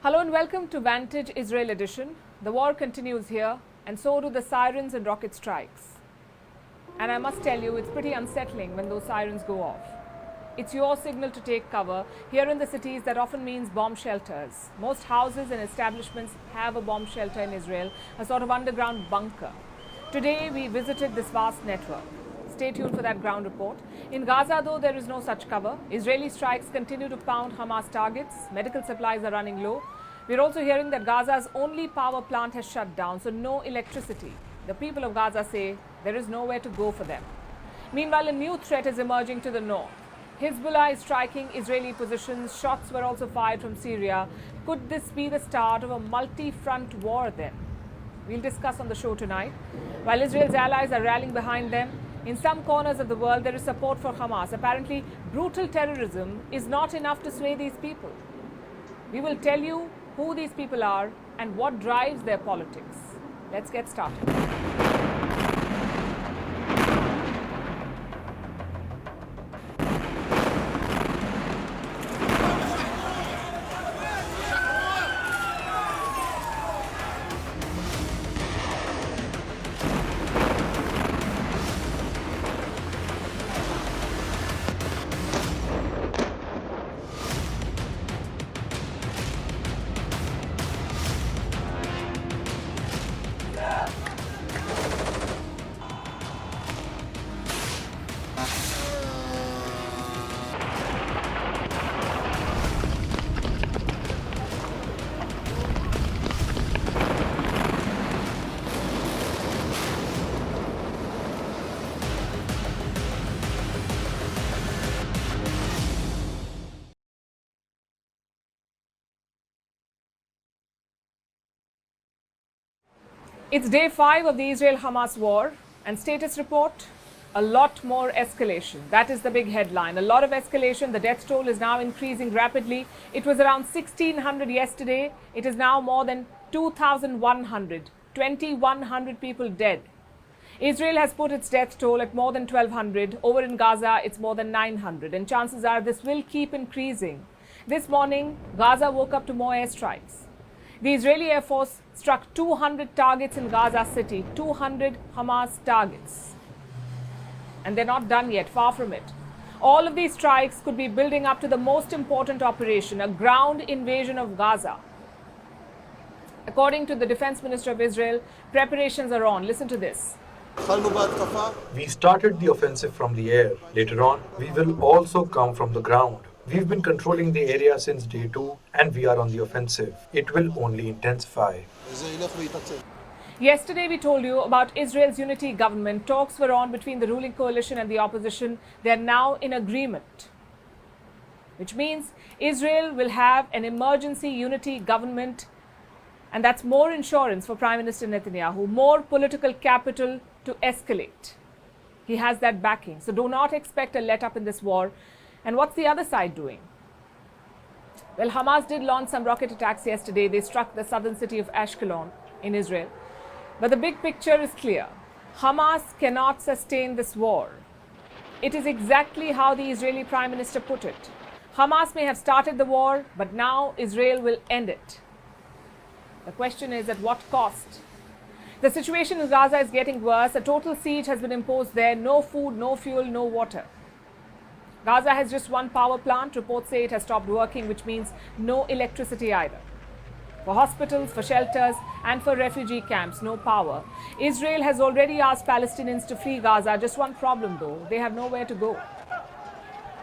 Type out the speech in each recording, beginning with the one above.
Hello and welcome to Vantage Israel Edition. The war continues here, and so do the sirens and rocket strikes. And I must tell you, it's pretty unsettling when those sirens go off. It's your signal to take cover. Here in the cities, that often means bomb shelters. Most houses and establishments have a bomb shelter in Israel, a sort of underground bunker. Today, we visited this vast network. Stay tuned for that ground report. In Gaza, though, there is no such cover. Israeli strikes continue to pound Hamas targets. Medical supplies are running low. We're also hearing that Gaza's only power plant has shut down, so no electricity. The people of Gaza say there is nowhere to go for them. Meanwhile, a new threat is emerging to the north. Hezbollah is striking Israeli positions. Shots were also fired from Syria. Could this be the start of a multi-front war then? We'll discuss on the show tonight. While Israel's allies are rallying behind them, in some corners of the world there is support for Hamas. Apparently, brutal terrorism is not enough to sway these people. We will tell you who these people are and what drives their politics. Let's get started. It's day 5 of the Israel-Hamas war, and status report, a lot more escalation. That is the big headline. A lot of escalation. The death toll is now increasing rapidly. It was around 1,600 yesterday. It is now more than 2,100. 2,100 people dead. Israel has put its death toll at more than 1,200. Over in Gaza, it's more than 900. And chances are this will keep increasing. This morning, Gaza woke up to more airstrikes. The Israeli Air Force struck 200 targets in Gaza City, 200 Hamas targets. And they're not done yet, far from it. All of these strikes could be building up to the most important operation, a ground invasion of Gaza. According to the Defense Minister of Israel, preparations are on. Listen to this. We started the offensive from the air. Later on, we will also come from the ground. We've been controlling the area since day 2 and we are on the offensive. It will only intensify. Yesterday we told you about Israel's unity government. Talks were on between the ruling coalition and the opposition. They are now in agreement, which means Israel will have an emergency unity government, and that's more insurance for Prime Minister Netanyahu, more political capital to escalate. He has that backing. So do not expect a let-up in this war. And what's the other side doing? Well, Hamas did launch some rocket attacks yesterday. They struck the southern city of Ashkelon in Israel. But the big picture is clear. Hamas cannot sustain this war. It is exactly how the Israeli Prime Minister put it. Hamas may have started the war, but now Israel will end it. The question is, at what cost? The situation in Gaza is getting worse. A total siege has been imposed there. No food, no fuel, no water. Gaza has just one power plant. Reports say it has stopped working, which means no electricity either. For hospitals, for shelters, and for refugee camps, no power. Israel has already asked Palestinians to flee Gaza. Just one problem, though. They have nowhere to go.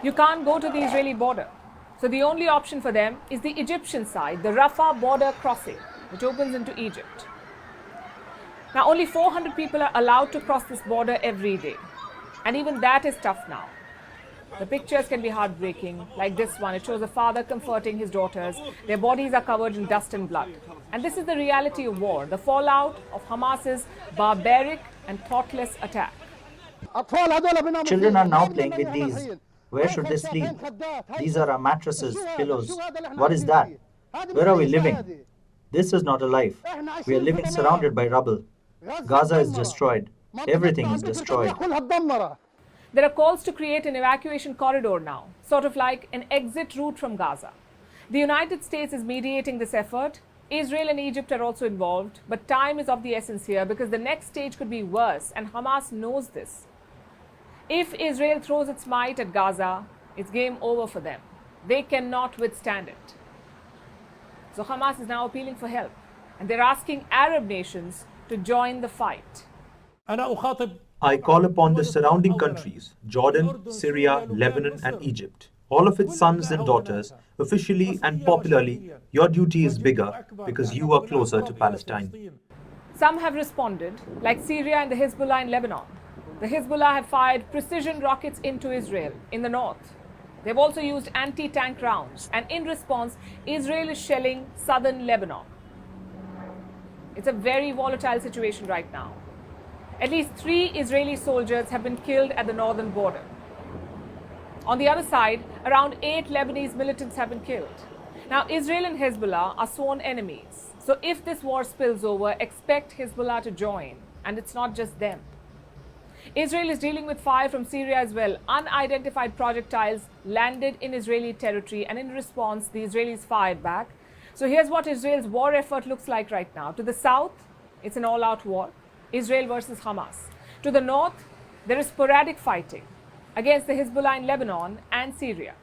You can't go to the Israeli border. So the only option for them is the Egyptian side, the Rafah border crossing, which opens into Egypt. Now, only 400 people are allowed to cross this border every day. And even that is tough now. The pictures can be heartbreaking, like this one. It shows a father comforting his daughters. Their bodies are covered in dust and blood. And this is the reality of war, the fallout of Hamas's barbaric and thoughtless attack. Children are now playing with these. Where should they sleep? These are our mattresses, pillows. What is that? Where are we living? This is not a life. We are living surrounded by rubble. Gaza is destroyed. Everything is destroyed. There are calls to create an evacuation corridor now, sort of like an exit route from Gaza. The United States is mediating this effort. Israel and Egypt are also involved, but time is of the essence here because the next stage could be worse, and Hamas knows this. If Israel throws its might at Gaza, it's game over for them. They cannot withstand it. So Hamas is now appealing for help, and they're asking Arab nations to join the fight. I call upon the surrounding countries, Jordan, Syria, Lebanon, and Egypt, all of its sons and daughters, officially and popularly, your duty is bigger because you are closer to Palestine. Some have responded, like Syria and the Hezbollah in Lebanon. The Hezbollah have fired precision rockets into Israel in the north. They've also used anti-tank rounds, and in response, Israel is shelling southern Lebanon. It's a very volatile situation right now. At least 3 Israeli soldiers have been killed at the northern border. On the other side, around 8 Lebanese militants have been killed. Now, Israel and Hezbollah are sworn enemies. So if this war spills over, expect Hezbollah to join. And it's not just them. Israel is dealing with fire from Syria as well. Unidentified projectiles landed in Israeli territory, and in response, the Israelis fired back. So here's what Israel's war effort looks like right now. To the south, it's an all-out war. Israel versus Hamas. To the north, there is sporadic fighting against the Hezbollah in Lebanon and Syria.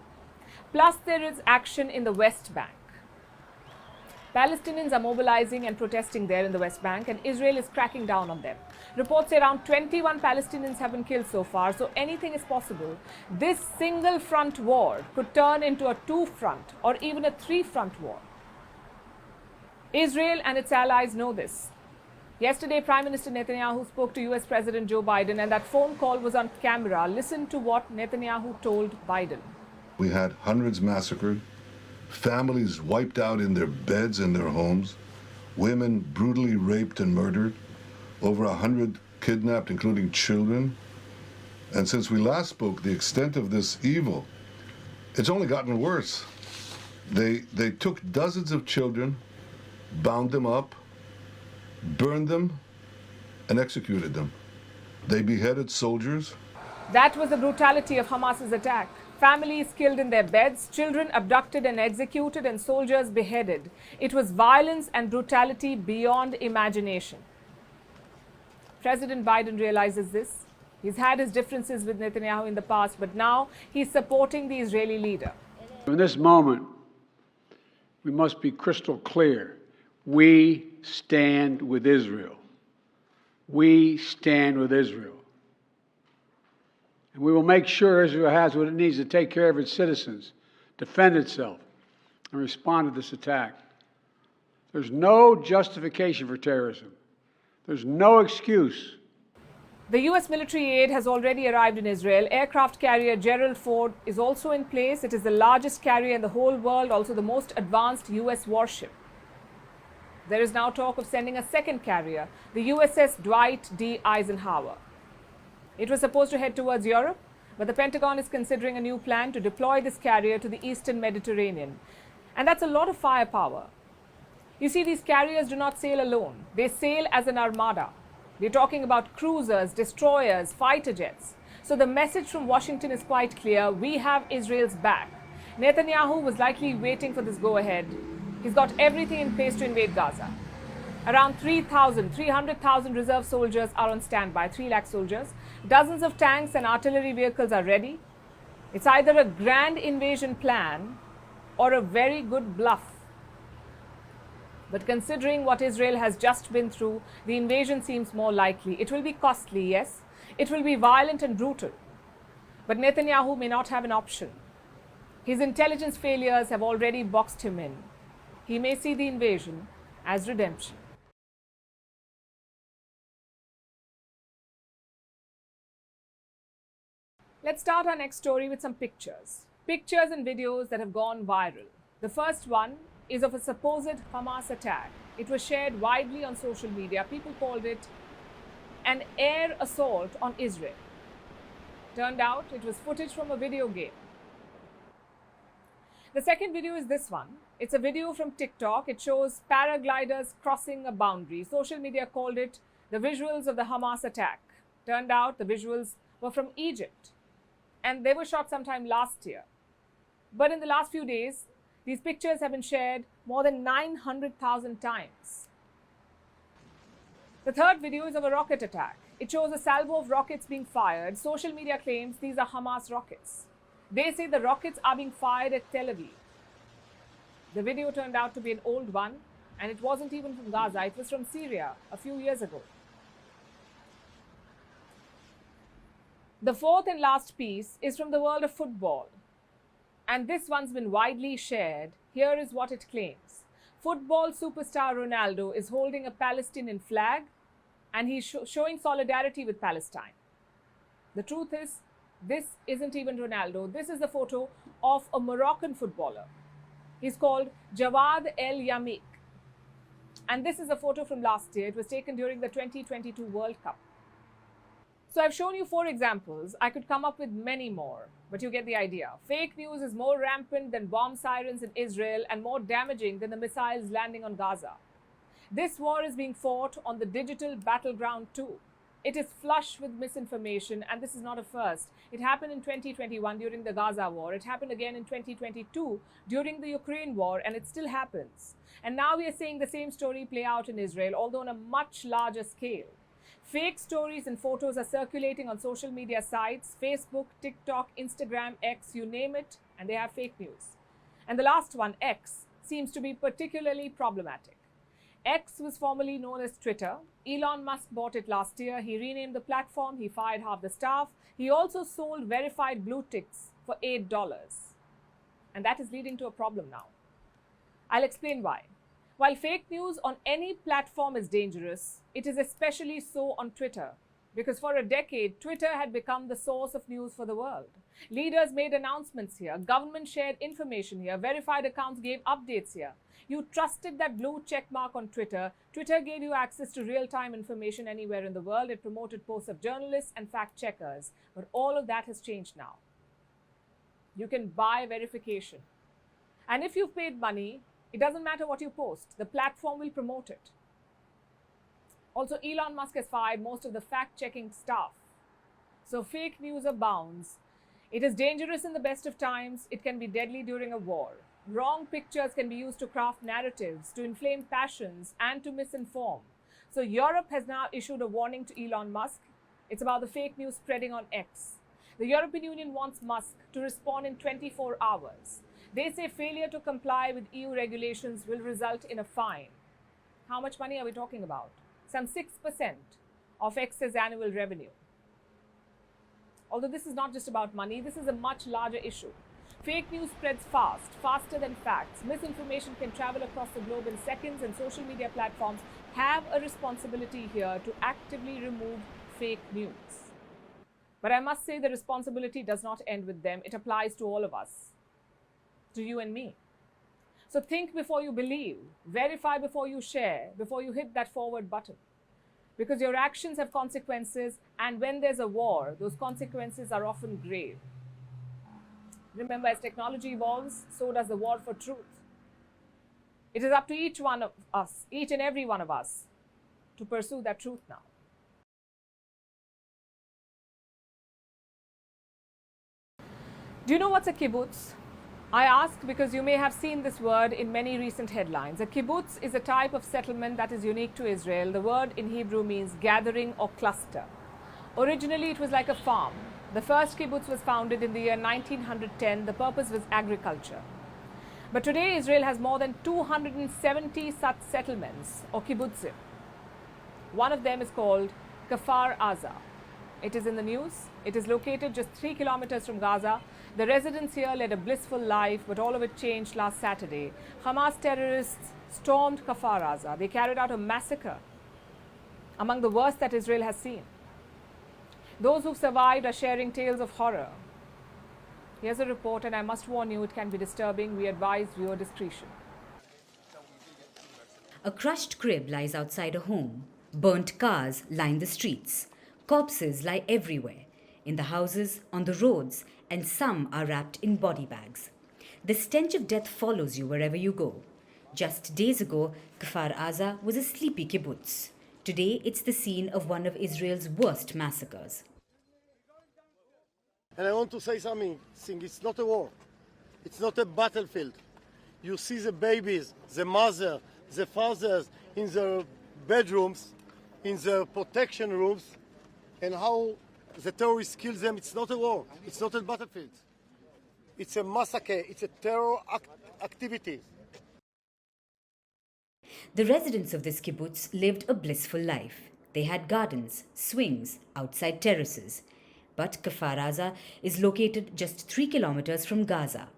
Plus, there is action in the West Bank. Palestinians are mobilizing and protesting there in the West Bank, and Israel is cracking down on them. Reports say around 21 Palestinians have been killed so far, so anything is possible. This single front war could turn into a 2-front or even a 3-front war. Israel and its allies know this. Yesterday, Prime Minister Netanyahu spoke to US President Joe Biden, and that phone call was on camera. Listen to what Netanyahu told Biden. We had hundreds massacred, families wiped out in their beds in their homes, women brutally raped and murdered, over 100 kidnapped, including children. And since we last spoke, the extent of this evil, it's only gotten worse. They took dozens of children, bound them up, burned them, and executed them. They beheaded soldiers. That was the brutality of Hamas's attack. Families killed in their beds, children abducted and executed, and soldiers beheaded. It was violence and brutality beyond imagination. President Biden realizes this. He's had his differences with Netanyahu in the past, but now he's supporting the Israeli leader. In this moment, we must be crystal clear. We stand with Israel. We stand with Israel. And we will make sure Israel has what it needs to take care of its citizens, defend itself, and respond to this attack. There's no justification for terrorism. There's no excuse. The U.S. military aid has already arrived in Israel. Aircraft carrier Gerald Ford is also in place. It is the largest carrier in the whole world, also the most advanced U.S. warship. There is now talk of sending a second carrier, the USS Dwight D. Eisenhower. It was supposed to head towards Europe, but the Pentagon is considering a new plan to deploy this carrier to the eastern Mediterranean. And that's a lot of firepower. You see, these carriers do not sail alone. They sail as an armada. We're talking about cruisers, destroyers, fighter jets. So the message from Washington is quite clear. We have Israel's back. Netanyahu was likely waiting for this go-ahead. He's got everything in place to invade Gaza. Around 300,000 reserve soldiers are on standby, 3 lakh soldiers. Dozens of tanks and artillery vehicles are ready. It's either a grand invasion plan or a very good bluff. But considering what Israel has just been through, the invasion seems more likely. It will be costly, yes. It will be violent and brutal. But Netanyahu may not have an option. His intelligence failures have already boxed him in. He may see the invasion as redemption. Let's start our next story with some pictures. Pictures and videos that have gone viral. The first one is of a supposed Hamas attack. It was shared widely on social media. People called it an air assault on Israel. Turned out it was footage from a video game. The second video is this one. It's a video from TikTok. It shows paragliders crossing a boundary. Social media called it the visuals of the Hamas attack. Turned out the visuals were from Egypt, and they were shot sometime last year. But in the last few days, These pictures have been shared more than 900,000 times. The third video is of a rocket attack. It shows a salvo of rockets being fired. Social media claims these are Hamas rockets. They say the rockets are being fired at Tel Aviv. The video turned out to be an old one, and it wasn't even from Gaza. It was from Syria a few years ago. The fourth and last piece is from the world of football. And this one's been widely shared. Here is what it claims. Football superstar Ronaldo is holding a Palestinian flag, and he's showing solidarity with Palestine. The truth is, this isn't even Ronaldo. This is a photo of a Moroccan footballer. He's called Jawad El Yamik. And this is a photo from last year. It was taken during the 2022 World Cup. So I've shown you 4 examples. I could come up with many more, but you get the idea. Fake news is more rampant than bomb sirens in Israel and more damaging than the missiles landing on Gaza. This war is being fought on the digital battleground too. It is flush with misinformation, and this is not a first. It happened in 2021 during the Gaza war. It happened again in 2022 during the Ukraine war, and it still happens. And now we are seeing the same story play out in Israel, although on a much larger scale. Fake stories and photos are circulating on social media sites, Facebook, TikTok, Instagram, X, you name it, and they have fake news. And the last one, X, seems to be particularly problematic. X was formerly known as Twitter. Elon Musk bought it last year. He renamed the platform. He fired half the staff. He also sold verified blue ticks for $8. And that is leading to a problem now. I'll explain why. While fake news on any platform is dangerous, it is especially so on Twitter. Because for a decade, Twitter had become the source of news for the world. Leaders made announcements here. Government shared information here. Verified accounts gave updates here. You trusted that blue check mark on Twitter. Twitter gave you access to real-time information anywhere in the world. It promoted posts of journalists and fact-checkers. But all of that has changed now. You can buy verification. And if you've paid money, it doesn't matter what you post. The platform will promote it. Also, Elon Musk has fired most of the fact-checking staff. So fake news abounds. It is dangerous in the best of times. It can be deadly during a war. Wrong pictures can be used to craft narratives, to inflame passions, and to misinform. So Europe has now issued a warning to Elon Musk. It's about the fake news spreading on X. The European Union wants Musk to respond in 24 hours. They say failure to comply with EU regulations will result in a fine. How much money are we talking about? Some 6% of X's annual revenue. Although this is not just about money, this is a much larger issue. Fake news spreads fast, faster than facts. Misinformation can travel across the globe in seconds, and social media platforms have a responsibility here to actively remove fake news. But I must say the responsibility does not end with them. It applies to all of us, to you and me. So think before you believe, verify before you share, before you hit that forward button. Because your actions have consequences, and when there's a war, those consequences are often grave. Remember, as technology evolves, so does the war for truth. It is up to each one of us, each and every one of us, to pursue that truth now. Do you know what's a kibbutz? I ask because you may have seen this word in many recent headlines. A kibbutz is a type of settlement that is unique to Israel. The word in Hebrew means gathering or cluster. Originally, it was like a farm. The first kibbutz was founded in the year 1910. The purpose was agriculture. But today, Israel has more than 270 such settlements, or kibbutzim. One of them is called Kfar Aza. It is in the news. It is located just 3 kilometers from Gaza. The residents here led a blissful life, but all of it changed last Saturday. Hamas terrorists stormed Kfar Aza. They carried out a massacre, among the worst that Israel has seen. Those who've survived are sharing tales of horror. Here's a report, and I must warn you, it can be disturbing. We advise viewer discretion. A crushed crib lies outside a home. Burnt cars line the streets. Corpses lie everywhere, in the houses, on the roads, and some are wrapped in body bags. The stench of death follows you wherever you go. Just days ago, Kfar Aza was a sleepy kibbutz. Today, it's the scene of one of Israel's worst massacres. And I want to say something. It's not a war. It's not a battlefield. You see the babies, the mother, the fathers in the bedrooms, in the protection rooms, and how the terrorists kill them. It's not a war. It's not a battlefield. It's a massacre. It's a terror activity. The residents of this kibbutz lived a blissful life. They had gardens, swings, outside terraces. But Kfar Aza is located just 3 kilometers from Gaza.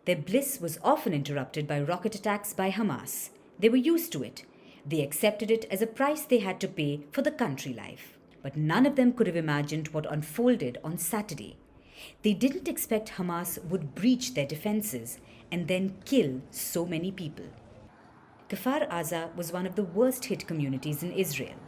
Their bliss was often interrupted by rocket attacks by Hamas. They were used to it. They accepted it as a price they had to pay for the country life. But none of them could have imagined what unfolded on Saturday. They didn't expect Hamas would breach their defenses and then kill so many people. Kfar Aza was one of the worst hit communities in Israel.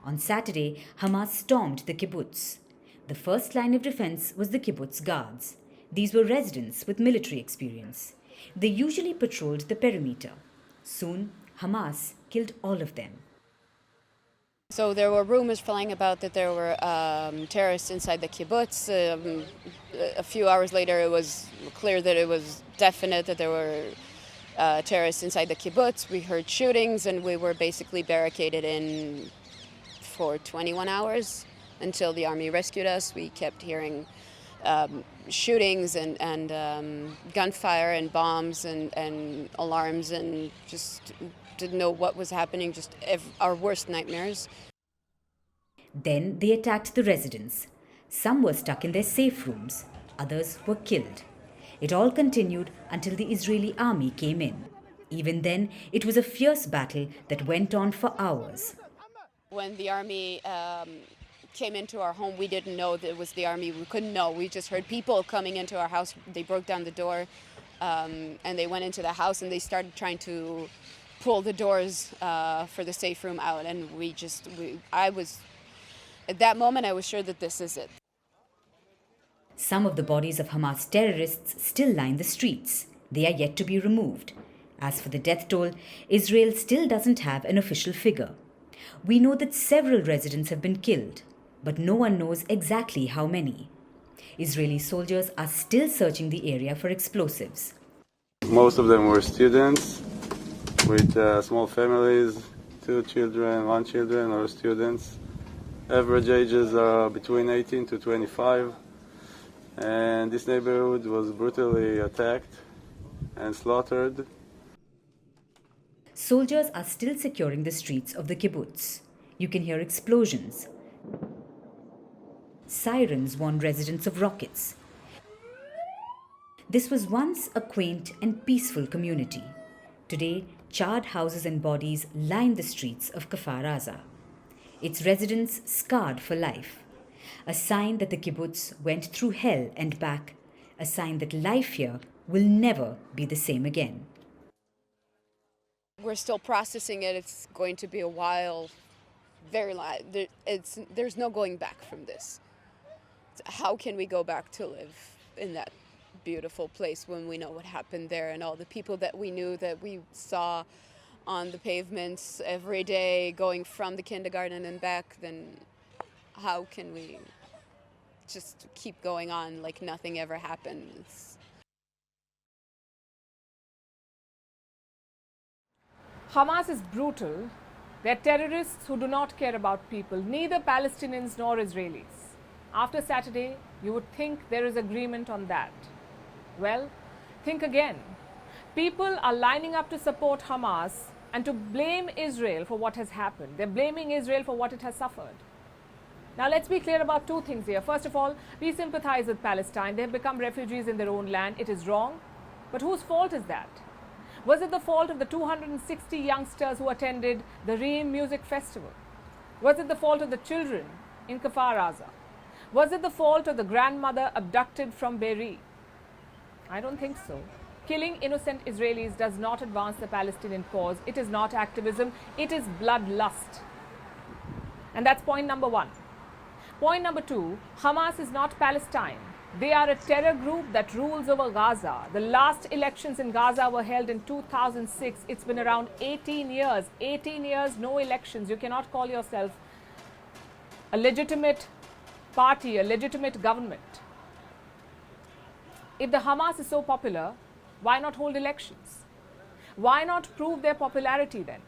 On Saturday, Hamas stormed the kibbutz. The first line of defense was the kibbutz guards. These were residents with military experience. They usually patrolled the perimeter. Soon, Hamas killed all of them. So there were rumors flying about that there were terrorists inside the kibbutz. A few hours later, it was clear that it was definite that there were terrorists inside the kibbutz. We heard shootings, and we were basically barricaded in for 21 hours until the army rescued us. We kept hearing shootings and gunfire and bombs and alarms, and just didn't know what was happening, just our worst nightmares. Then they attacked the residents. Some were stuck in their safe rooms, others were killed. It all continued until the Israeli army came in. Even then, it was a fierce battle that went on for hours. When the army came into our home, we didn't know that it was the army. We couldn't know. We just heard people coming into our house. They broke down the door and they went into the house and they started trying to pull the doors for the safe room out. And at that moment, I was sure that this is it. Some of the bodies of Hamas terrorists still line the streets. They are yet to be removed. As for the death toll, Israel still doesn't have an official figure. We know that several residents have been killed, but no one knows exactly how many. Israeli soldiers are still searching the area for explosives. Most of them were students with small families, 2 children, 1 children, or students. Average ages are between 18 to 25. And this neighborhood was brutally attacked and slaughtered. Soldiers are still securing the streets of the kibbutz. You can hear explosions. Sirens warn residents of rockets. This was once a quaint and peaceful community. Today, charred houses and bodies line the streets of Kfar Aza. Its residents scarred for life. A sign that the kibbutz went through hell and back. A sign that life here will never be the same again. We're still processing it. It's going to be a while, very long. There's no going back from this. How can we go back to live in that beautiful place when we know what happened there and all the people that we knew, that we saw on the pavements every day going from the kindergarten and back? Then how can we just keep going on like nothing ever happened? Hamas is brutal. They're terrorists who do not care about people, neither Palestinians nor Israelis. After Saturday, you would think there is agreement on that. Well, think again. People are lining up to support Hamas and to blame Israel for what has happened. They're blaming Israel for what it has suffered. Now, let's be clear about 2 things here. First of all, we sympathize with Palestine. They have become refugees in their own land. It is wrong. But whose fault is that? Was it the fault of the 260 youngsters who attended the Reem Music Festival? Was it the fault of the children in Kfar Aza? Was it the fault of the grandmother abducted from Be'eri? I don't think so. Killing innocent Israelis does not advance the Palestinian cause. It is not activism. It is bloodlust. And that's point number 1. Point number 2, Hamas is not Palestine. They are a terror group that rules over Gaza. The last elections in Gaza were held in 2006. It's been around 18 years. 18 years, no elections. You cannot call yourself a legitimate party, a legitimate government. If the Hamas is so popular, Why not hold elections? Why not prove their popularity then?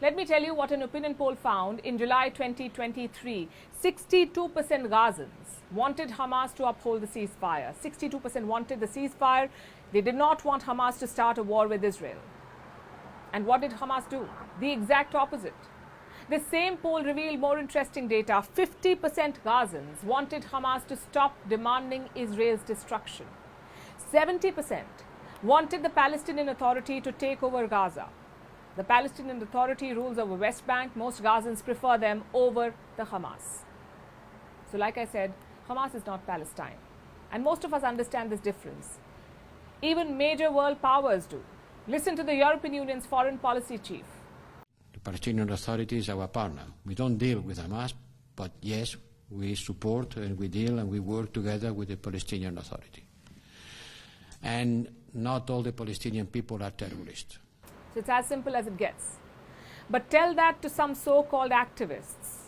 Let me tell you what an opinion poll found in July 2023. 62% Gazans wanted Hamas to uphold the ceasefire. 62% wanted the ceasefire. They did not want Hamas to start a war with Israel. And what did Hamas do? The exact opposite. The same poll revealed more interesting data. 50% Gazans wanted Hamas to stop demanding Israel's destruction. 70% wanted the Palestinian Authority to take over Gaza. The Palestinian Authority rules over West Bank. Most Gazans prefer them over the Hamas. So like I said, Hamas is not Palestine. And most of us understand this difference. Even major world powers do. Listen to the European Union's foreign policy chief. The Palestinian Authority is our partner. We don't deal with Hamas, but yes, we support and we deal and we work together with the Palestinian Authority. And not all the Palestinian people are terrorists. So it's as simple as it gets. But tell that to some so-called activists.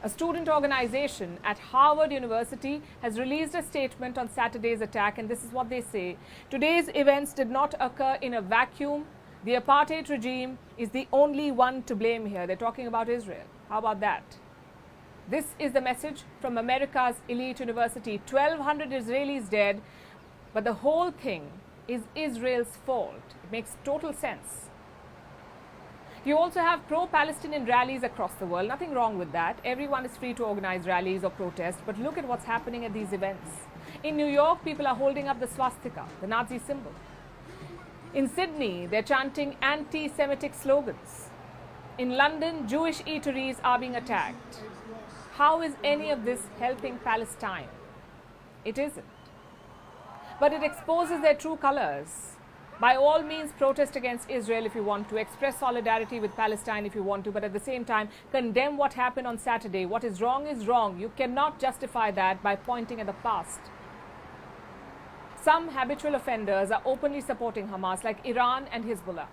A student organization at Harvard University has released a statement on Saturday's attack, and this is what they say. Today's events did not occur in a vacuum. The apartheid regime is the only one to blame here. They're talking about Israel. How about that? This is the message from America's elite university. 1,200 Israelis dead, but the whole thing is Israel's fault. It makes total sense. You also have pro-Palestinian rallies across the world. Nothing wrong with that. Everyone is free to organize rallies or protest. But look at what's happening at these events. In New York, people are holding up the swastika, the Nazi symbol. In Sydney, they're chanting anti-Semitic slogans. In London, Jewish eateries are being attacked. How is any of this helping Palestine? It isn't. But it exposes their true colors. By all means, protest against Israel if you want to, express solidarity with Palestine if you want to, but at the same time, condemn what happened on Saturday. What is wrong is wrong. You cannot justify that by pointing at the past. Some habitual offenders are openly supporting Hamas, like Iran and Hezbollah.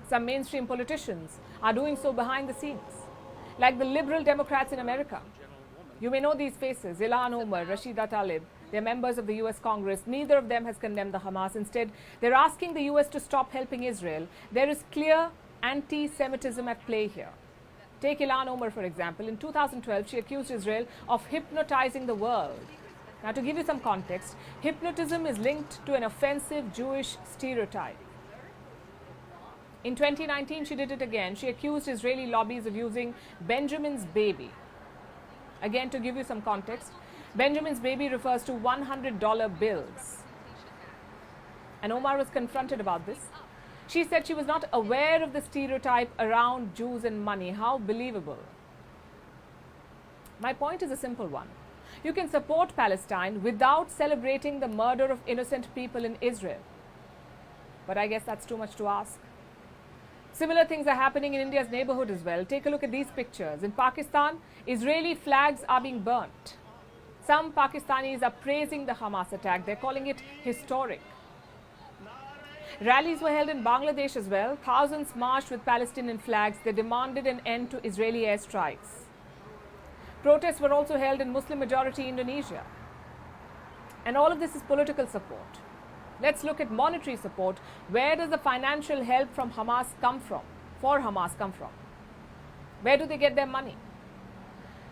Some mainstream politicians are doing so behind the scenes, like the liberal Democrats in America. You may know these faces: Ilhan Omar, Rashida Tlaib. They're members of the US Congress. Neither of them has condemned the Hamas. Instead, they're asking the US to stop helping Israel. There is clear anti-Semitism at play here. Take Ilhan Omar, for example. In 2012, she accused Israel of hypnotizing the world. Now, to give you some context, hypnotism is linked to an offensive Jewish stereotype. In 2019, she did it again. She accused Israeli lobbies of using Benjamin's baby. Again, to give you some context, Benjamin's baby refers to $100 bills. And Omar was confronted about this. She said she was not aware of the stereotype around Jews and money. How believable. My point is a simple one. You can support Palestine without celebrating the murder of innocent people in Israel. But I guess that's too much to ask. Similar things are happening in India's neighborhood as well. Take a look at these pictures. In Pakistan, Israeli flags are being burnt. Some Pakistanis are praising the Hamas attack. They're calling it historic. Rallies were held in Bangladesh as well. Thousands marched with Palestinian flags. They demanded an end to Israeli airstrikes. Protests were also held in Muslim-majority Indonesia. And all of this is political support. Let's look at monetary support. Where does the financial help from Hamas come from? For Hamas come from? Where do they get their money?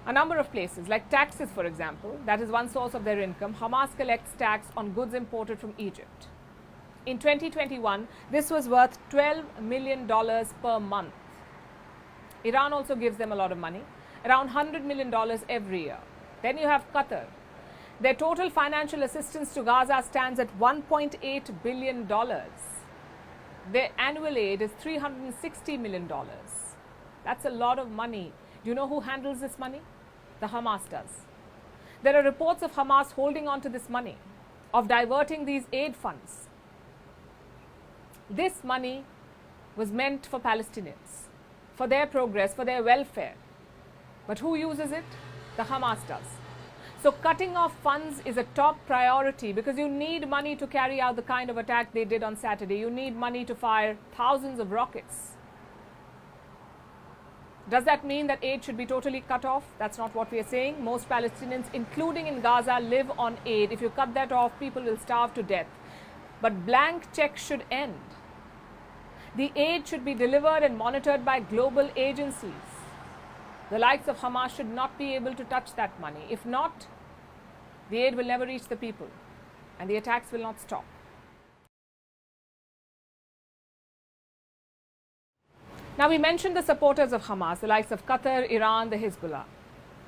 A number of places, like taxes, for example. That is one source of their income. Hamas collects tax on goods imported from Egypt. In 2021, this was worth $12 million per month. Iran also gives them a lot of money, around $100 million every year. Then you have Qatar. Their total financial assistance to Gaza stands at $1.8 billion. Their annual aid is $360 million. That's a lot of money. Do you know who handles this money? The Hamas does. There are reports of Hamas holding on to this money, of diverting these aid funds. This money was meant for Palestinians, for their progress, for their welfare. But who uses it? The Hamas does. So cutting off funds is a top priority because you need money to carry out the kind of attack they did on Saturday. You need money to fire thousands of rockets. Does that mean that aid should be totally cut off? That's not what we are saying. Most Palestinians, including in Gaza, live on aid. If you cut that off, people will starve to death. But blank checks should end. The aid should be delivered and monitored by global agencies. The likes of Hamas should not be able to touch that money. If not, the aid will never reach the people and the attacks will not stop. Now, we mentioned the supporters of Hamas, the likes of Qatar, Iran, the Hezbollah.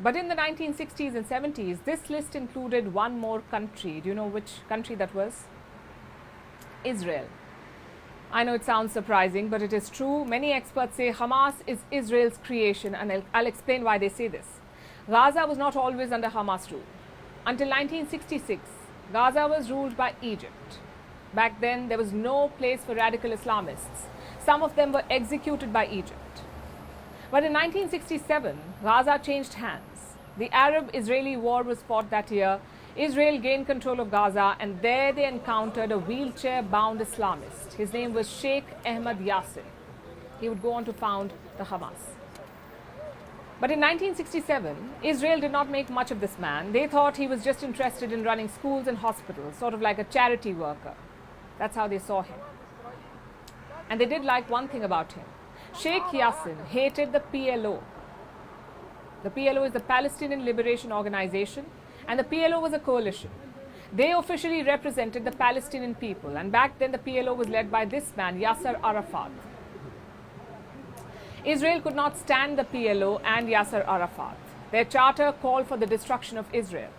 But in the 1960s and 70s, this list included one more country. Do you know which country that was? Israel. I know it sounds surprising, but it is true. Many experts say Hamas is Israel's creation, and I'll explain why they say this. Gaza was not always under Hamas rule. Until 1966, Gaza was ruled by Egypt. Back then, there was no place for radical Islamists. Some of them were executed by Egypt. But in 1967, Gaza changed hands. The Arab-Israeli war was fought that year. Israel gained control of Gaza, and there they encountered a wheelchair-bound Islamist. His name was Sheikh Ahmed Yassin. He would go on to found the Hamas. But in 1967, Israel did not make much of this man. They thought he was just interested in running schools and hospitals, sort of like a charity worker. That's how they saw him. And they did like one thing about him. Sheikh Yassin hated the PLO. The PLO is the Palestinian Liberation Organization, and the PLO was a coalition. They officially represented the Palestinian people, and back then the PLO was led by this man, Yasser Arafat. Israel could not stand the PLO and Yasser Arafat. Their charter called for the destruction of Israel.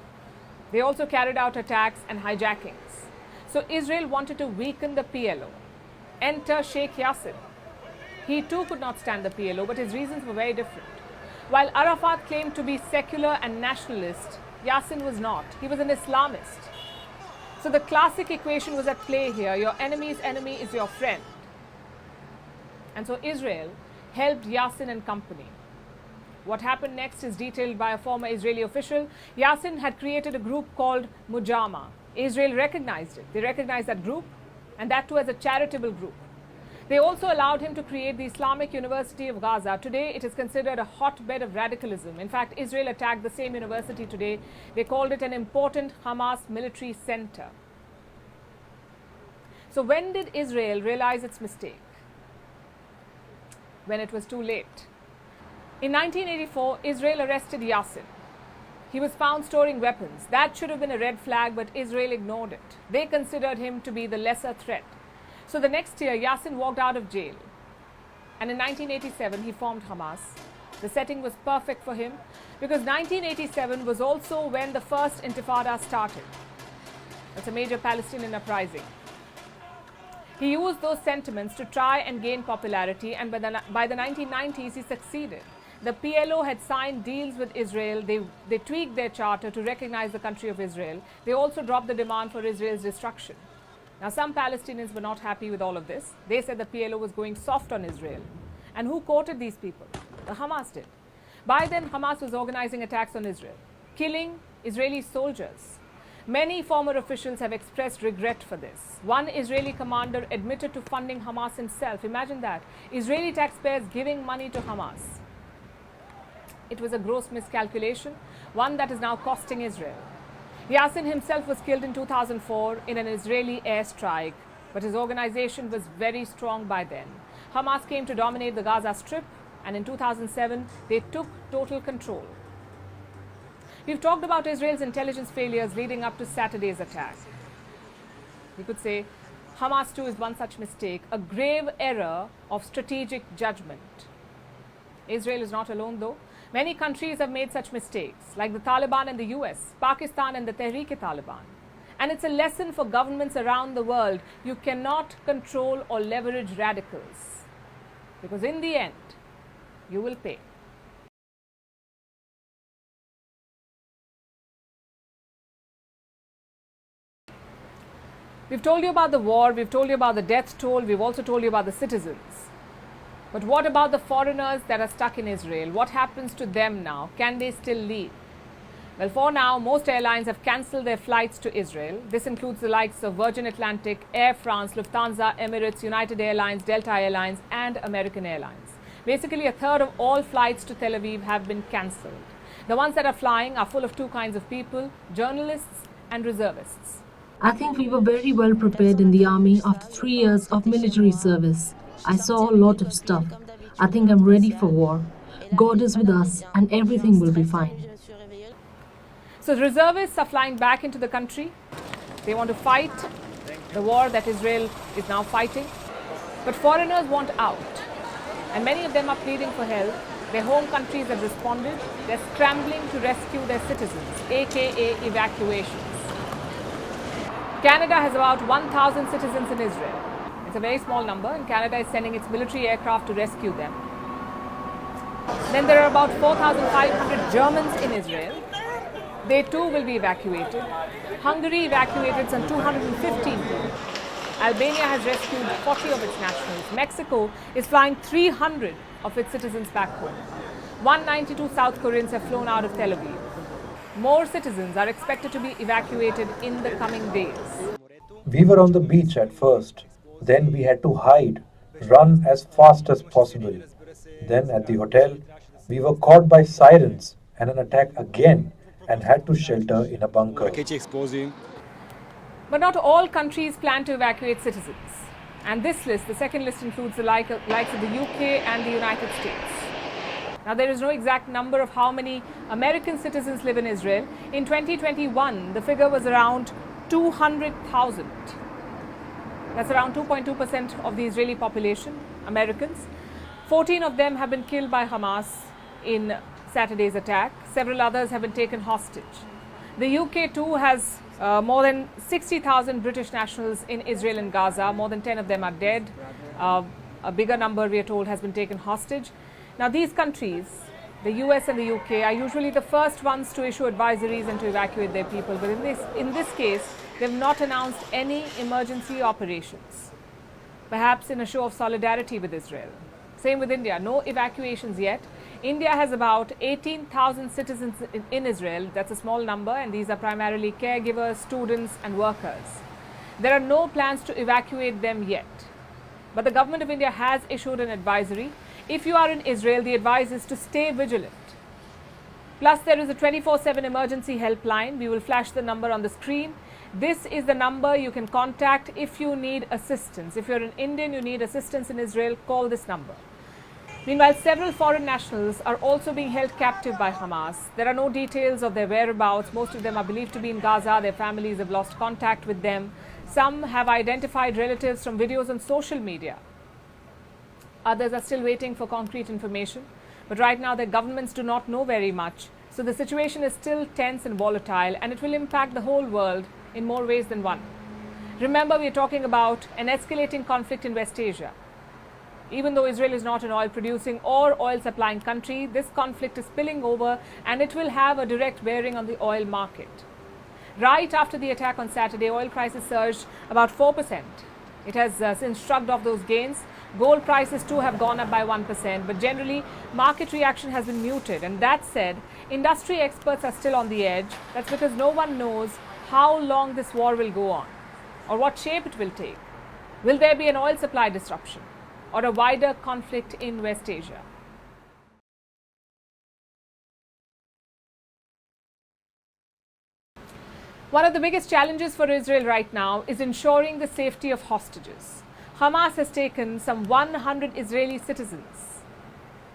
They also carried out attacks and hijackings. So Israel wanted to weaken the PLO. Enter Sheikh Yassin. He too could not stand the PLO, but his reasons were very different. While Arafat claimed to be secular and nationalist, Yassin was not. He was an Islamist. So the classic equation was at play here. Your enemy's enemy is your friend. And so Israel helped Yassin and company. What happened next is detailed by a former Israeli official. Yassin had created a group called Mujama. Israel recognized it. They recognized that group, and that too as a charitable group. They also allowed him to create the Islamic University of Gaza. Today, it is considered a hotbed of radicalism. In fact, Israel attacked the same university today. They called it an important Hamas military center. So when did Israel realize its mistake? When it was too late. In 1984, Israel arrested Yassin. He was found storing weapons. That should have been a red flag, but Israel ignored it. They considered him to be the lesser threat. So the next year, Yassin walked out of jail. And in 1987, he formed Hamas. The setting was perfect for him because 1987 was also when the first Intifada started. It's a major Palestinian uprising. He used those sentiments to try and gain popularity, and by the 1990s, he succeeded. The PLO had signed deals with Israel. They tweaked their charter to recognize the country of Israel. They also dropped the demand for Israel's destruction. Now, some Palestinians were not happy with all of this. They said the PLO was going soft on Israel. And who quoted these people? The Hamas did. By then, Hamas was organizing attacks on Israel, killing Israeli soldiers. Many former officials have expressed regret for this. One Israeli commander admitted to funding Hamas himself. Imagine that. Israeli taxpayers giving money to Hamas. It was a gross miscalculation, one that is now costing Israel. Yassin himself was killed in 2004 in an Israeli airstrike, but his organization was very strong by then. Hamas came to dominate the Gaza Strip, and in 2007, they took total control. We've talked about Israel's intelligence failures leading up to Saturday's attack. We could say Hamas too is one such mistake, a grave error of strategic judgment. Israel is not alone though. Many countries have made such mistakes, like the Taliban and the US, Pakistan and the Tehreek-e-Taliban. And it's a lesson for governments around the world. You cannot control or leverage radicals, because in the end, you will pay. We've told you about the war, we've told you about the death toll, we've also told you about the citizens. But what about the foreigners that are stuck in Israel? What happens to them now? Can they still leave? Well, for now, most airlines have cancelled their flights to Israel. This includes the likes of Virgin Atlantic, Air France, Lufthansa, Emirates, United Airlines, Delta Airlines, and American Airlines. Basically, a third of all flights to Tel Aviv have been cancelled. The ones that are flying are full of two kinds of people, journalists and reservists. I think we were very well prepared in the army after 3 years of military service. I saw a lot of stuff. I think I'm ready for war. God is with us and everything will be fine. So the reservists are flying back into the country. They want to fight the war that Israel is now fighting. But foreigners want out. And many of them are pleading for help. Their home countries have responded. They're scrambling to rescue their citizens, aka evacuations. Canada has about 1,000 citizens in Israel. It's a very small number, and Canada is sending its military aircraft to rescue them. Then there are about 4,500 Germans in Israel. They too will be evacuated. Hungary evacuated some 215 people. Albania has rescued 40 of its nationals. Mexico is flying 300 of its citizens back home. 192 South Koreans have flown out of Tel Aviv. More citizens are expected to be evacuated in the coming days. We were on the beach at first. Then we had to hide, run as fast as possible. Then at the hotel, we were caught by sirens and an attack again and had to shelter in a bunker. But not all countries plan to evacuate citizens. And this list, the second list, includes the likes of the UK and the United States. Now, there is no exact number of how many American citizens live in Israel. In 2021, the figure was around 200,000. That's around 2.2% of the Israeli population, Americans. 14 of them have been killed by Hamas in Saturday's attack. Several others have been taken hostage. The UK too has more than 60,000 British nationals in Israel and Gaza. More than 10 of them are dead. A bigger number, we are told, has been taken hostage. Now, these countries, the US and the UK, are usually the first ones to issue advisories and to evacuate their people. But in this case, they have not announced any emergency operations, perhaps in a show of solidarity with Israel. Same with India, no evacuations yet. India has about 18,000 citizens in Israel. That's a small number, and these are primarily caregivers, students and workers. There are no plans to evacuate them yet. But the government of India has issued an advisory. If you are in Israel, the advice is to stay vigilant. Plus, there is a 24/7 emergency helpline. We will flash the number on the screen. This is the number you can contact if you need assistance. If you're an Indian, you need assistance in Israel, call this number. Meanwhile, several foreign nationals are also being held captive by Hamas. There are no details of their whereabouts. Most of them are believed to be in Gaza. Their families have lost contact with them. Some have identified relatives from videos on social media. Others are still waiting for concrete information. But right now, their governments do not know very much. So the situation is still tense and volatile, and it will impact the whole world in more ways than one. Remember, we are talking about an escalating conflict in West Asia. Even though Israel is not an oil-producing or oil-supplying country, this conflict is spilling over, and it will have a direct bearing on the oil market. Right after the attack on Saturday, oil prices surged about 4%. It has since shrugged off those gains. Gold prices too have gone up by 1%, but generally market reaction has been muted. And that said, industry experts are still on the edge. That's because no one knows how long this war will go on or what shape it will take. Will there be an oil supply disruption or a wider conflict in West Asia? One of the biggest challenges for Israel right now is ensuring the safety of hostages. Hamas has taken some 100 Israeli citizens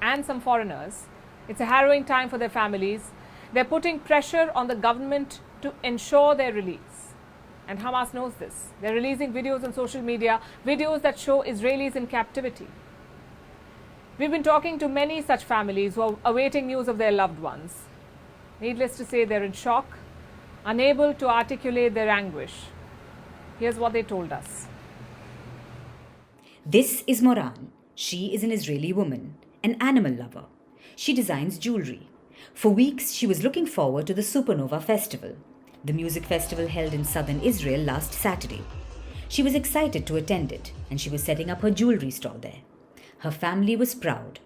and some foreigners. It's a harrowing time for their families. They're putting pressure on the government to ensure their release. And Hamas knows this. They're releasing videos on social media, videos that show Israelis in captivity. We've been talking to many such families who are awaiting news of their loved ones. Needless to say, they're in shock, unable to articulate their anguish. Here's what they told us. This is Moran. She is an Israeli woman, an animal lover. She designs jewelry. For weeks, she was looking forward to the Supernova Festival, the music festival held in southern Israel last Saturday. She was excited to attend it, and she was setting up her jewelry store there. Her family was proud,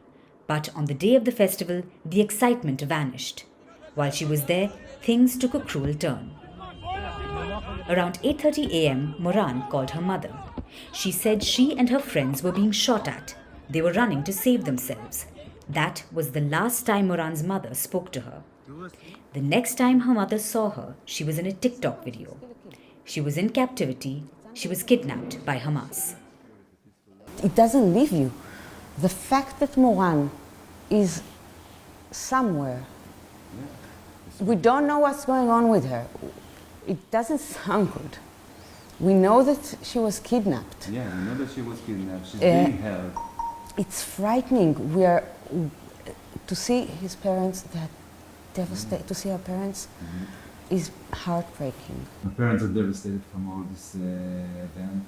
but on the day of the festival, the excitement vanished. While she was there, things took a cruel turn. Around 8:30 a.m., Moran called her mother. She said she and her friends were being shot at. They were running to save themselves. That was the last time Moran's mother spoke to her. The next time her mother saw her, she was in a TikTok video. She was in captivity. She was kidnapped by Hamas. It doesn't leave you. The fact that Moran is somewhere, we don't know what's going on with her. It doesn't sound good. We know that she was kidnapped. Yeah, we know that she was kidnapped. She's being held. It's frightening. To see his parents, that devastated. To see our parents is heartbreaking. My parents are devastated from all this event.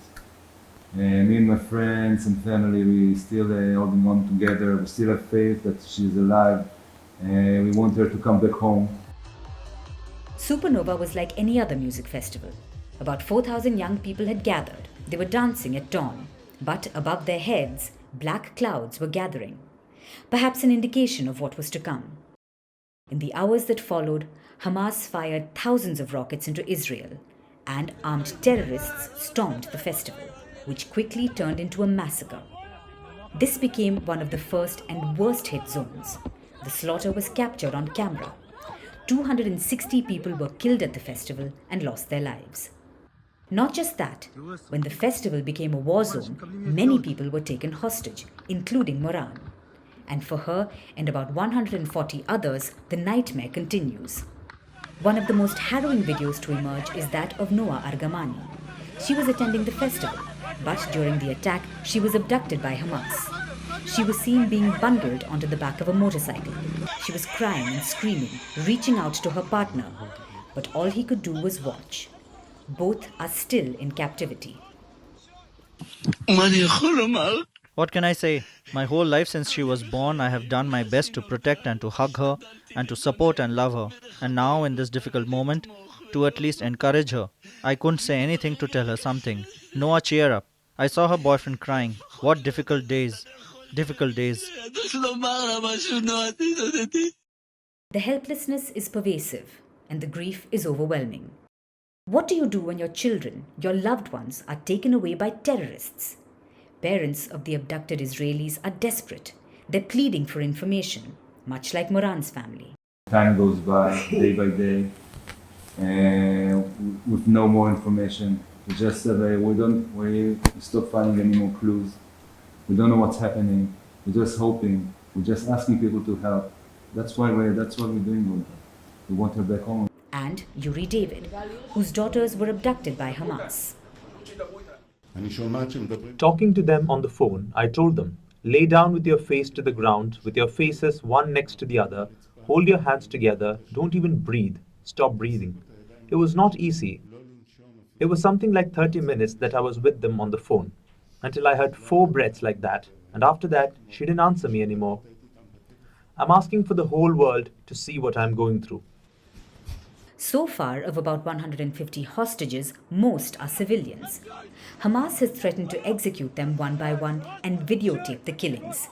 Me and my friends and family, we still holding on together. We still have faith that she's alive. We want her to come back home. Supernova was like any other music festival. About 4,000 young people had gathered. They were dancing at dawn. But above their heads, black clouds were gathering. Perhaps an indication of what was to come. In the hours that followed, Hamas fired thousands of rockets into Israel, and armed terrorists stormed the festival, which quickly turned into a massacre. This became one of the first and worst hit zones. The slaughter was captured on camera. 260 people were killed at the festival and lost their lives. Not just that, when the festival became a war zone, many people were taken hostage, including Moran. And for her and about 140 others, the nightmare continues. One of the most harrowing videos to emerge is that of Noa Argamani. She was attending the festival, but during the attack, she was abducted by Hamas. She was seen being bundled onto the back of a motorcycle. She was crying and screaming, reaching out to her partner, but all he could do was watch. Both are still in captivity. What can I say? My whole life since she was born, I have done my best to protect and to hug her and to support and love her. And now, in this difficult moment, to at least encourage her. I couldn't say anything to tell her something. Noah, cheer up. I saw her boyfriend crying. What difficult days. Difficult days. The helplessness is pervasive and the grief is overwhelming. What do you do when your children, your loved ones, are taken away by terrorists? Parents of the abducted Israelis are desperate. They're pleading for information, much like Moran's family. Time goes by, day by day, with no more information. We just said we stop finding any more clues. We don't know what's happening. We're just hoping. We're just asking people to help. That's what we're doing with her. We want her back home. And Yuri David, whose daughters were abducted by Hamas. Talking to them on the phone, I told them, lay down with your face to the ground, with your faces one next to the other, hold your hands together, don't even breathe, stop breathing. It was not easy. It was something like 30 minutes that I was with them on the phone, until I heard 4 breaths like that, and after that, she didn't answer me anymore. I'm asking for the whole world to see what I'm going through. So far, of about 150 hostages, most are civilians. Hamas has threatened to execute them one by one and videotape the killings.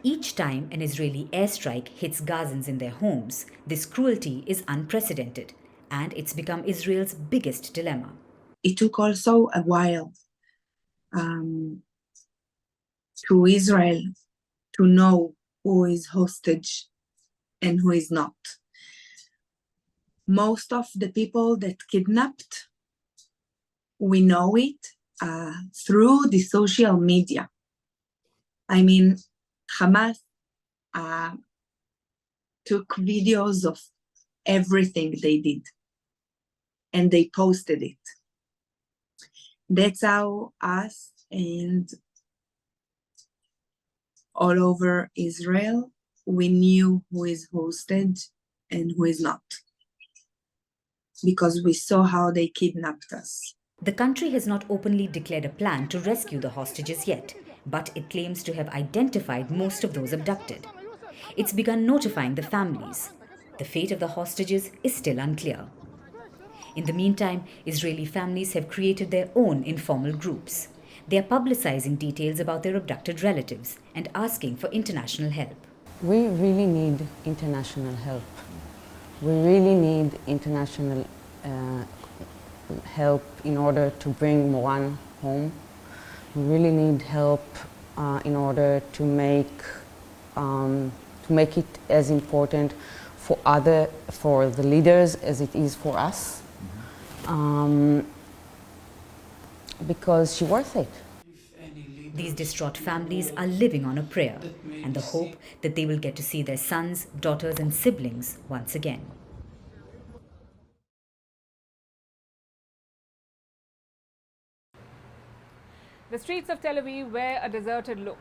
Each time an Israeli airstrike hits Gazans in their homes, this cruelty is unprecedented, and it's become Israel's biggest dilemma. It took also a while to Israel to know who is hostage and who is not. Most of the people that kidnapped, we know it through the social media. I mean, Hamas took videos of everything they did and they posted it. That's how us and all over Israel, we knew who is hosted and who is not, because we saw how they kidnapped us. The country has not openly declared a plan to rescue the hostages yet, but it claims to have identified most of those abducted. It's begun notifying the families. The fate of the hostages is still unclear. In the meantime, Israeli families have created their own informal groups. They are publicizing details about their abducted relatives and asking for international help. We really need international help. We really need international help in order to bring Moran home. We really need help in order to make it as important for the leaders as it is for us, because she's worth it. These distraught families are living on a prayer and the hope that they will get to see their sons, daughters and siblings once again. The streets of Tel Aviv wear a deserted look.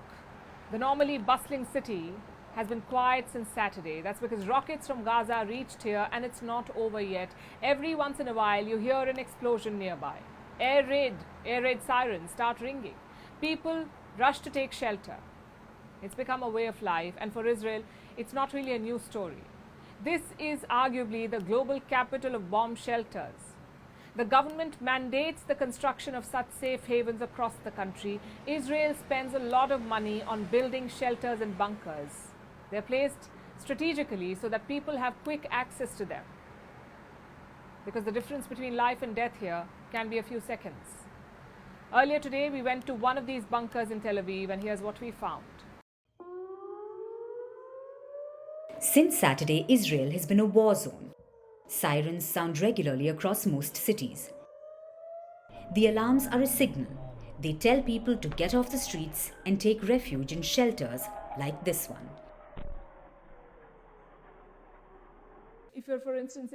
The normally bustling city has been quiet since Saturday. That's because rockets from Gaza reached here and it's not over yet. Every once in a while you hear an explosion nearby. Air raid sirens start ringing. People rush to take shelter. It's become a way of life, and for Israel, it's not really a new story. This is arguably the global capital of bomb shelters. The government mandates the construction of such safe havens across the country. Israel spends a lot of money on building shelters and bunkers. They're placed strategically so that people have quick access to them, because the difference between life and death here can be a few seconds. Earlier today, we went to one of these bunkers in Tel Aviv, and here's what we found. Since Saturday, Israel has been a war zone. Sirens sound regularly across most cities. The alarms are a signal. They tell people to get off the streets and take refuge in shelters like this one. If you're, for instance,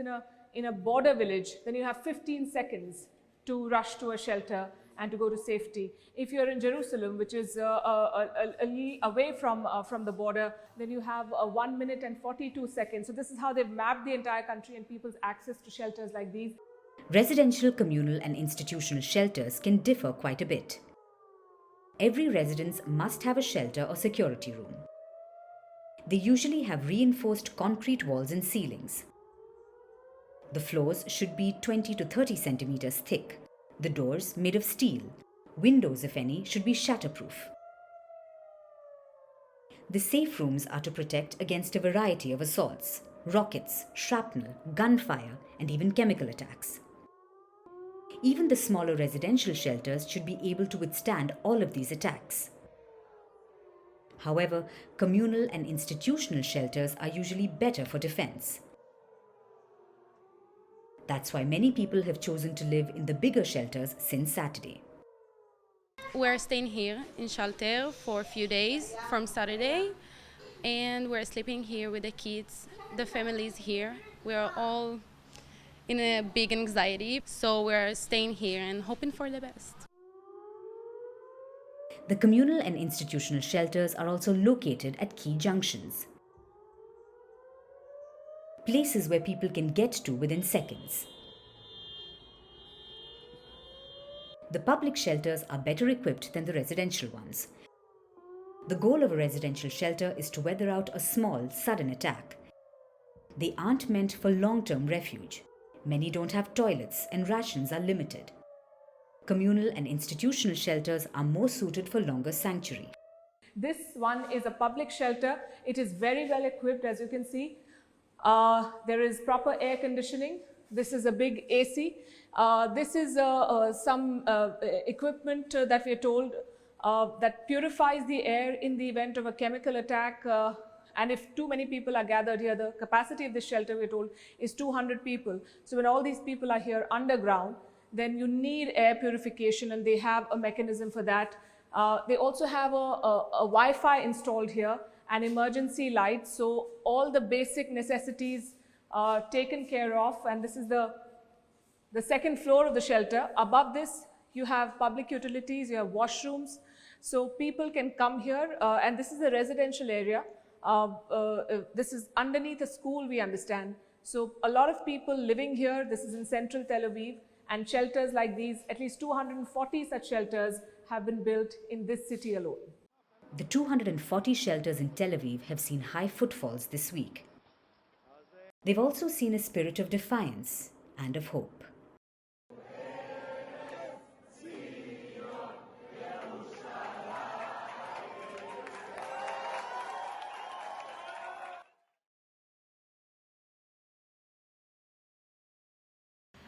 in a border village, then you have 15 seconds to rush to a shelter and to go to safety. If you're in Jerusalem, which is away from the border, then you have 1 minute and 42 seconds. So this is how they've mapped the entire country and people's access to shelters like these. Residential, communal and institutional shelters can differ quite a bit. Every residence must have a shelter or security room. They usually have reinforced concrete walls and ceilings. The floors should be 20 to 30 centimeters thick. The doors made of steel. Windows, if any, should be shatterproof. The safe rooms are to protect against a variety of assaults: rockets, shrapnel, gunfire, and even chemical attacks. Even the smaller residential shelters should be able to withstand all of these attacks. However, communal and institutional shelters are usually better for defense. That's why many people have chosen to live in the bigger shelters since Saturday. We're staying here in shelter for a few days from Saturday, and we're sleeping here with the kids, the families here. We're all in a big anxiety, so we're staying here and hoping for the best. The communal and institutional shelters are also located at key junctions, places where people can get to within seconds. The public shelters are better equipped than the residential ones. The goal of a residential shelter is to weather out a small, sudden attack. They aren't meant for long-term refuge. Many don't have toilets and rations are limited. Communal and institutional shelters are more suited for longer sanctuary. This one is a public shelter. It is very well equipped, as you can see. There is proper air conditioning. This is a big AC. This is some equipment that we are told that purifies the air in the event of a chemical attack. And if too many people are gathered here, the capacity of this shelter, we're told, is 200 people. So when all these people are here underground, then you need air purification, and they have a mechanism for that. They also have a Wi-Fi installed here, and emergency lights, so all the basic necessities are taken care of. And this is the second floor of the shelter. Above this, you have public utilities, you have washrooms, so people can come here, and this is a residential area. This is underneath a school, we understand. So a lot of people living here. This is in central Tel Aviv, and shelters like these, at least 240 such shelters have been built in this city alone. The 240 shelters in Tel Aviv have seen high footfalls this week. They've also seen a spirit of defiance and of hope.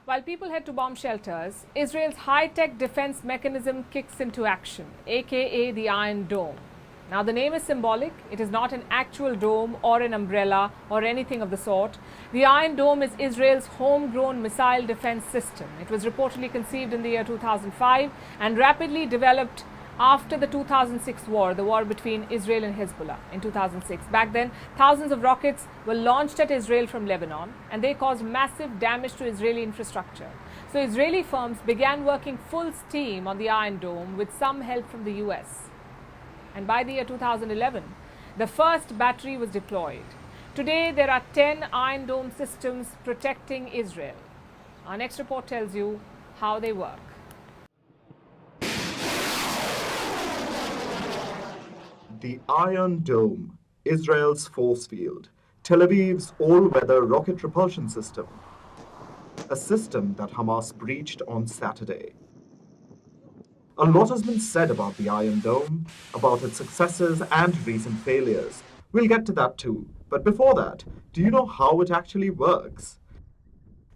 While people head to bomb shelters, Israel's high-tech defense mechanism kicks into action, aka the Iron Dome. Now, the name is symbolic. It is not an actual dome or an umbrella or anything of the sort. The Iron Dome is Israel's homegrown missile defense system. It was reportedly conceived in the year 2005 and rapidly developed after the 2006 war, the war between Israel and Hezbollah in 2006. Back then, thousands of rockets were launched at Israel from Lebanon, and they caused massive damage to Israeli infrastructure. So Israeli firms began working full steam on the Iron Dome with some help from the US. And by the year 2011, the first battery was deployed. Today, there are 10 Iron Dome systems protecting Israel. Our next report tells you how they work. The Iron Dome, Israel's force field, Tel Aviv's all-weather rocket propulsion system, a system that Hamas breached on Saturday. A lot has been said about the Iron Dome, about its successes and recent failures. We'll get to that too. But before that, do you know how it actually works?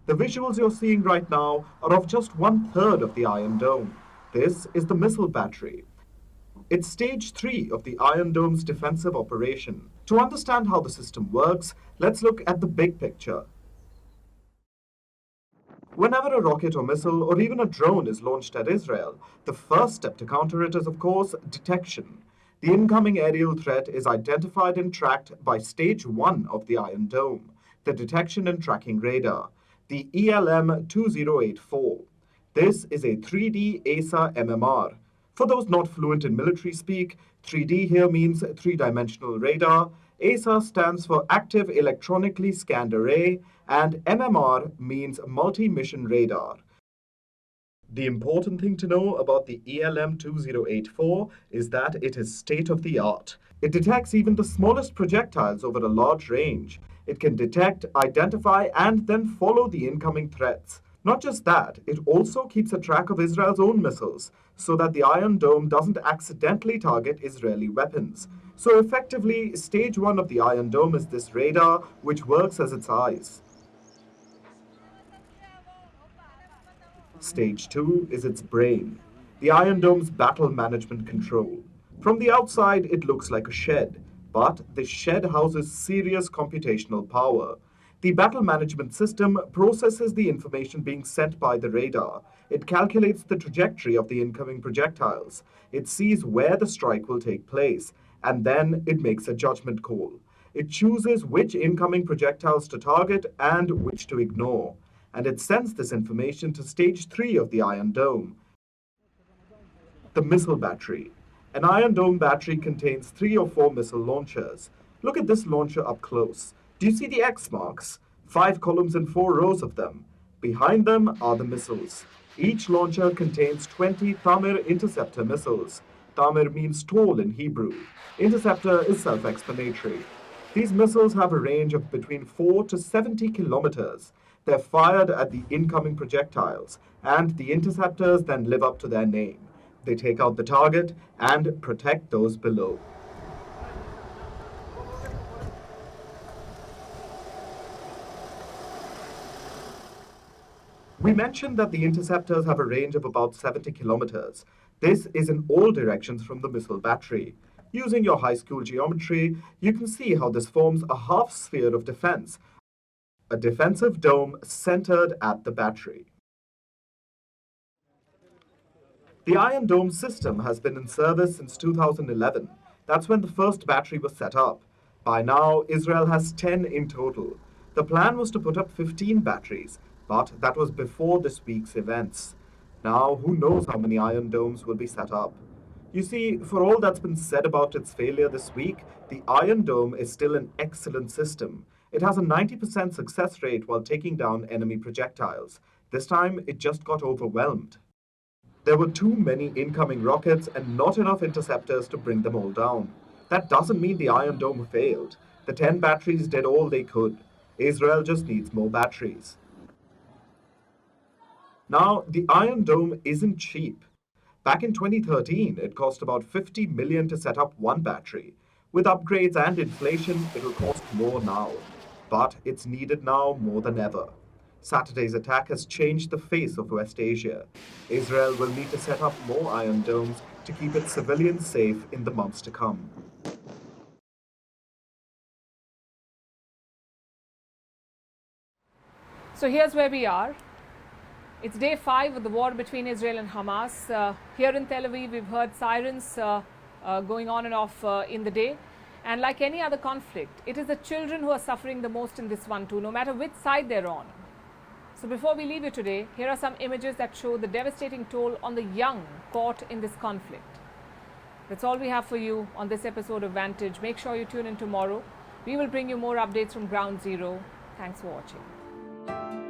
The visuals you're seeing right now are of just 1/3 of the Iron Dome. This is the missile battery. It's stage 3 of the Iron Dome's defensive operation. To understand how the system works, let's look at the big picture. Whenever a rocket or missile or even a drone is launched at Israel, the first step to counter it is, of course, detection. The incoming aerial threat is identified and tracked by stage 1 of the Iron Dome, the detection and tracking radar, the ELM-2084. This is a 3D AESA MMR. For those not fluent in military speak, 3D here means three-dimensional radar, AESA stands for Active Electronically Scanned Array, and MMR means Multi-Mission Radar. The important thing to know about the ELM-2084 is that it is state-of-the-art. It detects even the smallest projectiles over a large range. It can detect, identify, and then follow the incoming threats. Not just that, it also keeps a track of Israel's own missiles, so that the Iron Dome doesn't accidentally target Israeli weapons. So effectively, stage 1 of the Iron Dome is this radar, which works as its eyes. Stage 2 is its brain, the Iron Dome's battle management control. From the outside, it looks like a shed, but this shed houses serious computational power. The battle management system processes the information being sent by the radar. It calculates the trajectory of the incoming projectiles. It sees where the strike will take place, and then it makes a judgment call. It chooses which incoming projectiles to target and which to ignore. And it sends this information to stage 3 of the Iron Dome, the missile battery. An Iron Dome battery contains 3 or 4 missile launchers. Look at this launcher up close. Do you see the X marks? 5 columns and 4 rows of them. Behind them are the missiles. Each launcher contains 20 Tamir interceptor missiles. Tamir means tall in Hebrew. Interceptor is self-explanatory. These missiles have a range of between 4 to 70 kilometers. They're fired at the incoming projectiles, and the interceptors then live up to their name. They take out the target and protect those below. We mentioned that the interceptors have a range of about 70 kilometers. This is in all directions from the missile battery. Using your high school geometry, you can see how this forms a half sphere of defense, a defensive dome centered at the battery. The Iron Dome system has been in service since 2011. That's when the first battery was set up. By now, Israel has 10 in total. The plan was to put up 15 batteries, but that was before this week's events. Now, who knows how many Iron Domes will be set up? You see, for all that's been said about its failure this week, the Iron Dome is still an excellent system. It has a 90% success rate while taking down enemy projectiles. This time, it just got overwhelmed. There were too many incoming rockets and not enough interceptors to bring them all down. That doesn't mean the Iron Dome failed. The 10 batteries did all they could. Israel just needs more batteries. Now, the Iron Dome isn't cheap. Back in 2013, it cost about $50 million to set up one battery. With upgrades and inflation, it'll cost more now. But it's needed now more than ever. Saturday's attack has changed the face of West Asia. Israel will need to set up more Iron Domes to keep its civilians safe in the months to come. So here's where we are. It's day 5 of the war between Israel and Hamas. Here in Tel Aviv, we've heard sirens going on and off in the day. And like any other conflict, it is the children who are suffering the most in this one too, no matter which side they're on. So before we leave you today, here are some images that show the devastating toll on the young caught in this conflict. That's all we have for you on this episode of Vantage. Make sure you tune in tomorrow. We will bring you more updates from Ground Zero. Thanks for watching.